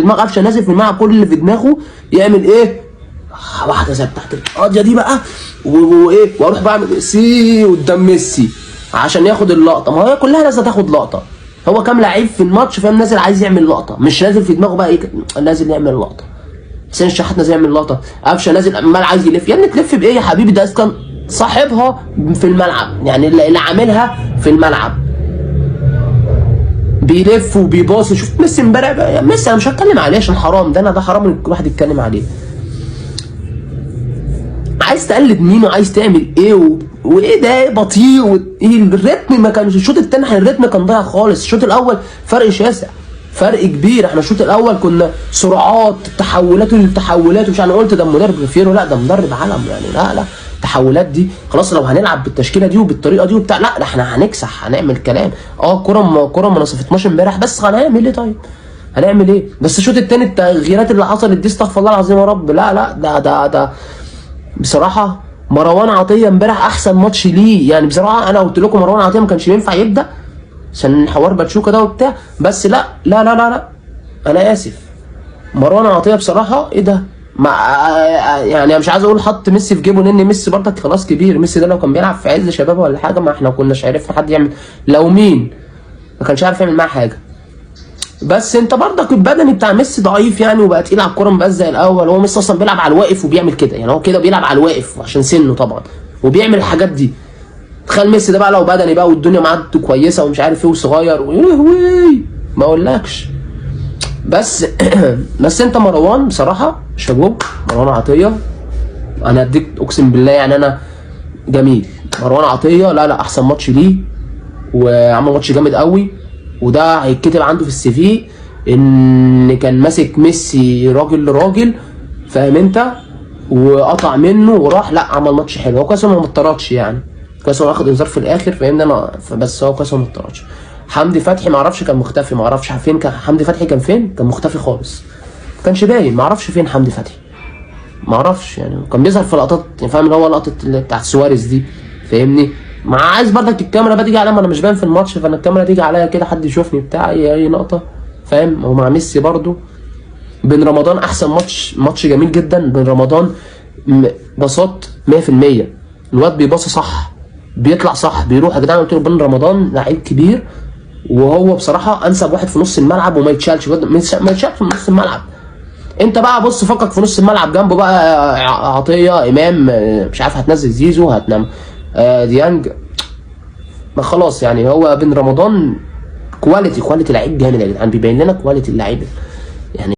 دماغ قفشه نازل في الملعب، كل اللي في دماغه يعمل ايه؟ واحده زي بتاعت القاضيه دي بقى، وايه، واروح بعمل سي قدام ميسي عشان ياخد اللقطه. ما هي كلها نازله تاخد لقطه. هو كام لعيب في الماتش فاهم نازل عايز يعمل لقطه، مش نازل في دماغه بقى ايه، نازل يعمل لقطه. حسين الشحات نازل يعمل لقطه، قفشه نازل عمال عايز يلف. يا ابني تلف بايه يا حبيبي؟ ده كان صاحبها في الملعب، يعني اللي عاملها في الملعب بيلف وبيباص. شوف ميسي امبارح، ميسي انا مش هتكلم عليه عشان حرام، ده حرام ان الواحد يتكلم عليه. عايز تقلد مين وعايز تعمل ايه وايه ده بطيء وايه الريتم. ما كانش الشوط الثاني الريتم كان ضايع خالص. الشوط الاول فرق شاسع، فرق كبير. احنا الشوط الاول كنا سرعات، تحولات ومش انا قلت ده مدرب فيرو، لا ده مدرب عالم يعني. لا التحولات دي خلاص، لو هنلعب بالتشكيله دي وبالطريقه دي وبتاع، لا احنا هنكسح، هنعمل كلام. كوره ما نصفتناش امبارح، بس هنعمل ايه طيب؟ هنعمل ايه؟ بس الشوط الثاني التغييرات اللي حصلت دي استغفر الله العظيم يا رب. لا ده بصراحه مروان عطيه امبارح احسن ماتش ليه يعني. بصراحه انا قلت لكم مروان عطيه ما كانش ينفع يبدا عشان حوار باتشوكا ده وبتاع، بس لا انا اسف، مروان عطيه بصراحه ايه ده؟ يعني مش عايز اقول حط ميسي في جيبه، لان ميسي برضك خلاص كبير. ميسي ده لو كان بيلعب في عز شبابه ولا حاجه ما احنا كناش عرفنا حد يعمل، لو مين ما كانش عارف يعمل معاه حاجه. بس انت برضك البدني بتاع ميسي ضعيف يعني، وبقى تقيل على الكوره مبقاش زي الاول. هو ميسي اصلا بيلعب على الواقف وبيعمل كده يعني، هو كده بيلعب على الواقف عشان سنه طبعا وبيعمل الحاجات دي. تخيل ميسي ده بقى لو بدني بقى والدنيا معاه كويسه ومش عارف ايه وصغير ما اقولكش. بس انت مروان بصراحه شابوه، مروان عطيه انا اديك اقسم بالله يعني انا جميل. مروان عطيه لا احسن ماتش ليه، وعمل ماتش جامد قوي، وده هيتكتب عنده في السي في ان كان ماسك ميسي راجل لراجل، فاهم انت، وقطع منه وراح. لا عمل ماتش حلو، هو كويس ما اتطردش يعني، كويس هو واخد انذار في الاخر فاهمني انا، بس هو كويس ما اتطردش. حمدي فتحي ما اعرفش كان مختفي، ما اعرفش فين كان حمدي فتحي، كان فين؟ كان مختفي خالص، ما كانش باين، ما اعرفش فين حمدي فتحي، ما اعرفش يعني. كان بيظهر في لقطات يعني فاهم، اللي هو لقطه بتاعت سواريز دي فاهمني. ما عايز برضك الكاميرا بقى تيجي عليا، ما انا مش باين في الماتش، فانا الكاميرا تيجي عليا كده حد يشوفني بتاع اي لقطه فاهم. ومع ميسي برضو بن رمضان احسن ماتش جميل جدا. بن رمضان باصات 100%، الواد بيباص صح، بيطلع صح، بيروح. يا جدعان قلت له بن رمضان لعيب كبير، وهو بصراحه انسب واحد في نص الملعب وما يتشالش، ما يتشالش في نص الملعب. انت بقى بص فكك في نص الملعب، جنبه بقى عطيه، امام، مش عارف هتنزل زيزو، هتنام ديانج، ما خلاص يعني. هو بن رمضان كواليتي لعيب جامد يا جدعان، بيبين لنا كواليتي اللعيبه.